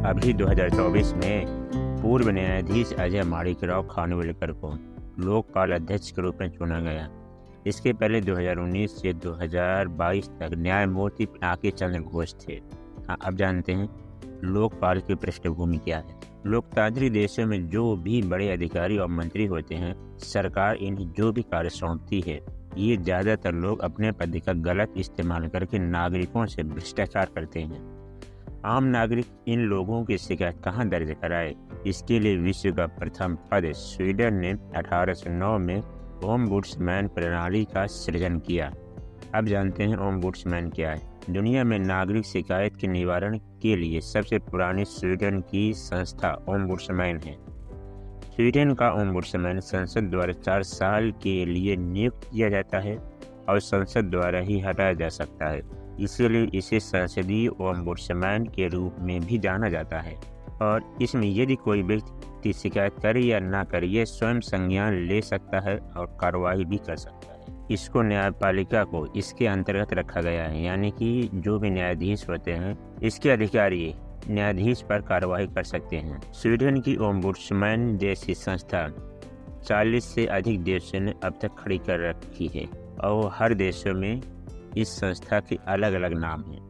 अभी 2024 में पूर्व न्यायाधीश अजय माणिकराव खानविलकर को लोकपाल अध्यक्ष के रूप में चुना गया। इसके पहले 2019 से 2022 तक न्यायमूर्ति पिनाकी चंद्र घोष थे। अब जानते हैं लोकपाल की पृष्ठभूमि क्या है। लोकतांत्रिक देशों में जो भी बड़े अधिकारी और मंत्री होते हैं, सरकार इन्हें जो भी कार्य सौंपती है, ये ज़्यादातर लोग अपने पद का गलत इस्तेमाल करके नागरिकों से भ्रष्टाचार करते हैं। आम नागरिक इन लोगों की शिकायत कहाँ दर्ज कराए, इसके लिए विश्व का प्रथम पद स्वीडन ने 1809 में ओम्बुड्समैन प्रणाली का सृजन किया। अब जानते हैं ओम्बुड्समैन क्या है। दुनिया में नागरिक शिकायत के निवारण के लिए सबसे पुरानी स्वीडन की संस्था ओम्बुड्समैन है। स्वीडन का ओम्बुड्समैन संसद द्वारा 4 साल के लिए नियुक्त किया जाता है और संसद द्वारा ही हटाया जा सकता है। इसीलिए इसे संसदीय ओम्बुड्समैन के रूप में भी जाना जाता है। और इसमें यदि कोई व्यक्ति शिकायत करे या ना करे, यह स्वयं संज्ञान ले सकता है और कार्रवाई भी कर सकता है। इसको न्यायपालिका को इसके अंतर्गत रखा गया है, यानी कि जो भी न्यायाधीश होते हैं, इसके अधिकारी न्यायाधीश पर कार्रवाई कर सकते हैं। स्वीडन की ओम्बुड्समैन जैसी संस्था 40 से अधिक देशों ने अब तक खड़ी कर रखी है और हर देशों में इस संस्था के अलग अलग नाम हैं।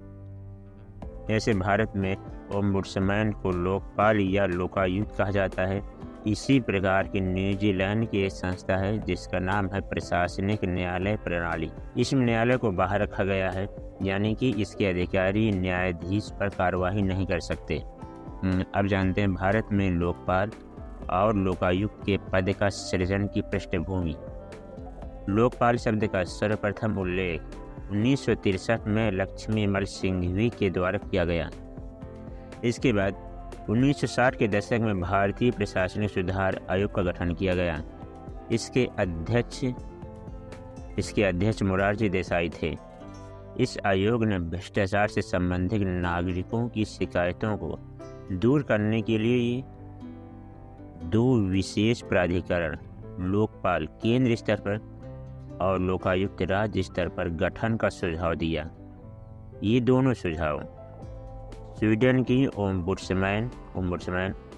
जैसे भारत में ओम्बुड्समैन को लोकपाल या लोकायुक्त कहा जाता है। इसी प्रकार की न्यूजीलैंड की एक संस्था है जिसका नाम है प्रशासनिक न्यायालय प्रणाली। इस न्यायालय को बाहर रखा गया है, यानी कि इसके अधिकारी न्यायाधीश पर कार्रवाई नहीं कर सकते। अब जानते हैं भारत में लोकपाल और लोकायुक्त के पद का सृजन की पृष्ठभूमि। लोकपाल शब्द का सर्वप्रथम उल्लेख 1963 में लक्ष्मीमल सिंघवी के द्वारा किया गया। इसके बाद 1960 के दशक में भारतीय प्रशासनिक सुधार आयोग का गठन किया गया। इसके अध्यक्ष मोरारजी देसाई थे। इस आयोग ने भ्रष्टाचार से संबंधित नागरिकों की शिकायतों को दूर करने के लिए 2 विशेष प्राधिकरण, लोकपाल केंद्र स्तर पर और लोकायुक्त राज्य स्तर पर गठन का सुझाव दिया। ये दोनों सुझाव स्वीडन की ओम्बुड्समैन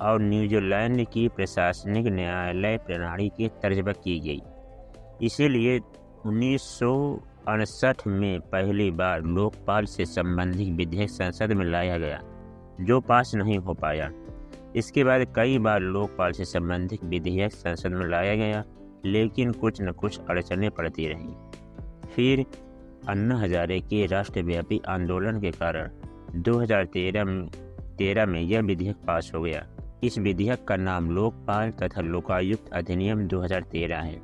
और न्यूजीलैंड की प्रशासनिक न्यायालय प्रणाली की तर्ज पर की गई। इसीलिए 1959 में पहली बार लोकपाल से संबंधित विधेयक संसद में लाया गया, जो पास नहीं हो पाया। इसके बाद कई बार लोकपाल से संबंधित विधेयक संसद में लाया गया, लेकिन कुछ न कुछ अड़चनें पड़ती रहीं। फिर अन्ना हजारे के राष्ट्रव्यापी आंदोलन के कारण 2013 में यह विधेयक पास हो गया। इस विधेयक का नाम लोकपाल तथा लोकायुक्त अधिनियम 2013 है।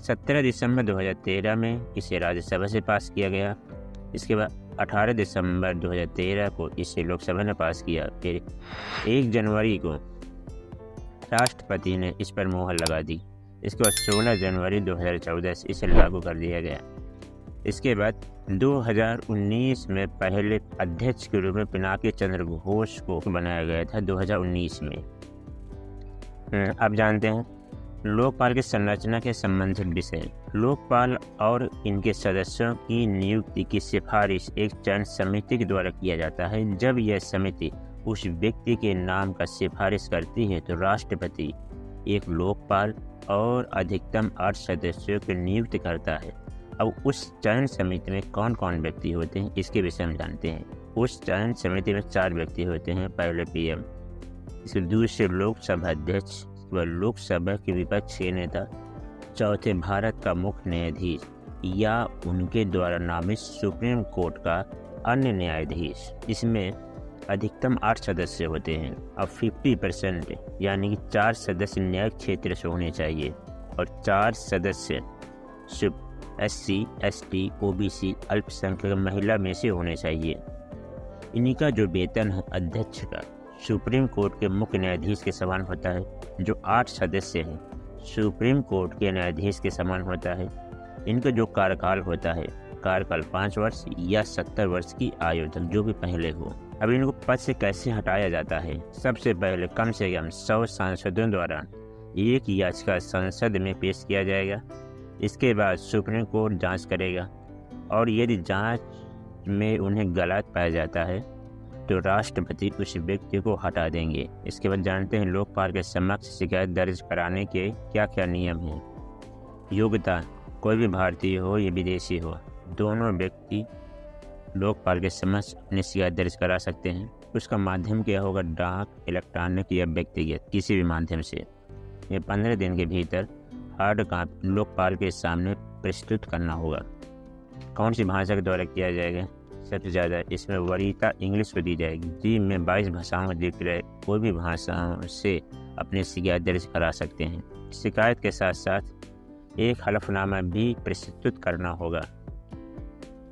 17 दिसंबर 2013 में इसे राज्यसभा से पास किया गया। इसके बाद 18 दिसंबर 2013 को इसे लोकसभा ने पास किया। फिर 1 जनवरी को राष्ट्रपति ने इस पर मोहर लगा दी। इसके बाद 16 जनवरी 2014 से इसे लागू कर दिया गया। इसके बाद 2019 में पहले अध्यक्ष के रूप में पिनाकी चंद्र घोष को बनाया गया था 2019 में। अब जानते हैं लोकपाल की संरचना के संबंधित विषय। लोकपाल और इनके सदस्यों की नियुक्ति की सिफारिश एक चयन समिति के द्वारा किया जाता है। जब यह समिति उस व्यक्ति के नाम का सिफारिश करती है तो राष्ट्रपति एक लोकपाल और अधिकतम 8 सदस्यों को नियुक्त करता है। अब उस चयन समिति में कौन कौन व्यक्ति होते हैं, इसके विषय में जानते हैं। उस चयन समिति में 4 व्यक्ति होते हैं। पहले पीएम, इसके दूसरे लोकसभा अध्यक्ष व लोकसभा के विपक्ष के नेता, चौथे भारत का मुख्य न्यायाधीश या उनके द्वारा नामित सुप्रीम कोर्ट का अन्य न्यायाधीश। इसमें अधिकतम 8 सदस्य होते हैं। अब 50% यानी कि 4 सदस्य न्यायिक क्षेत्र से होने चाहिए और 4 सदस्य SC, ST, OBC अल्पसंख्यक महिला में से होने चाहिए। इन्हीं का जो वेतन है अध्यक्ष का सुप्रीम कोर्ट के मुख्य न्यायाधीश के समान होता है। जो 8 सदस्य हैं सुप्रीम कोर्ट के न्यायाधीश के समान होता है। इनका जो कार्यकाल होता है, कार्यकाल 5 वर्ष या 70 वर्ष की आयु तक, जो भी पहले हो। अब इनको पद से कैसे हटाया जाता है? सबसे पहले कम से कम 100 सांसदों द्वारा एक याचिका संसद में पेश किया जाएगा। इसके बाद सुप्रीम कोर्ट जांच करेगा और यदि जांच में उन्हें गलत पाया जाता है तो राष्ट्रपति उस व्यक्ति को हटा देंगे। इसके बाद जानते हैं लोकपाल के समक्ष शिकायत दर्ज कराने के क्या क्या नियम हैं। योग्यता, कोई भी भारतीय हो या विदेशी हो, दोनों व्यक्ति लोकपाल के समक्ष अपनी शिकायत दर्ज करा सकते हैं। उसका माध्यम क्या होगा? डाक, इलेक्ट्रॉनिक या व्यक्तिगत, किसी भी माध्यम से। ये 15 दिन के भीतर हार्ड कॉपी लोकपाल के सामने प्रस्तुत करना होगा। कौन सी भाषा के द्वारा किया जाएगा? सबसे ज़्यादा इसमें वरीयता इंग्लिश को दी जाएगी। जी में 22 भाषाओं में दिख रहे कोई भी भाषाओं से अपनी शिकायत दर्ज करा सकते हैं। शिकायत के साथ साथ एक हलफनामा भी प्रस्तुत करना होगा।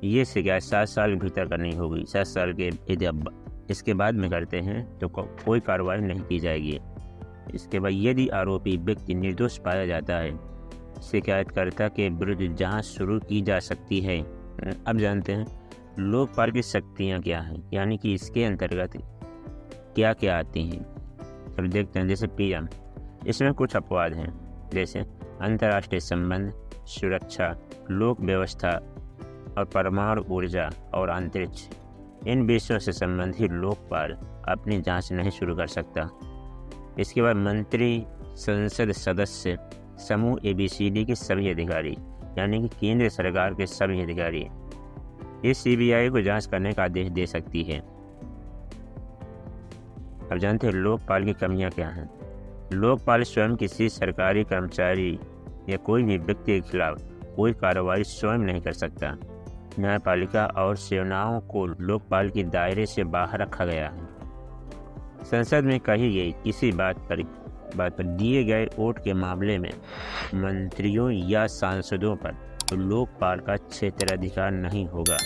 ये शिकायत 7 साल के भीतर करनी होगी। 7 साल के इसके बाद में करते हैं तो कोई कार्रवाई नहीं की जाएगी। इसके बाद यदि आरोपी व्यक्ति निर्दोष पाया जाता है, शिकायतकर्ता के विरुद्ध जांच शुरू की जा सकती है। अब जानते हैं लोकपाल की शक्तियाँ क्या हैं, यानी कि इसके अंतर्गत क्या क्या आती हैं। अब देखते हैं। जैसे PM, इसमें कुछ अपवाद हैं, जैसे अंतर्राष्ट्रीय संबंध, सुरक्षा, लोक व्यवस्था और परमाणु ऊर्जा और अंतरिक्ष। इन विषयों से संबंधित लोकपाल अपनी जांच नहीं शुरू कर सकता। इसके बाद मंत्री, संसद सदस्य, समूह ABCD के सभी अधिकारी, यानी कि केंद्र सरकार के सभी अधिकारी इस CBI को जांच करने का आदेश दे सकती है। अब जानते हैं लोकपाल की कमियां क्या हैं। लोकपाल स्वयं किसी सरकारी कर्मचारी या कोई भी व्यक्ति के खिलाफ कोई कार्रवाई स्वयं नहीं कर सकता। न्यायपालिका और सेवाओं को लोकपाल के दायरे से बाहर रखा गया है। संसद में कही गई किसी बात पर दिए गए वोट के मामले में मंत्रियों या सांसदों पर तो लोकपाल का क्षेत्राधिकार नहीं होगा।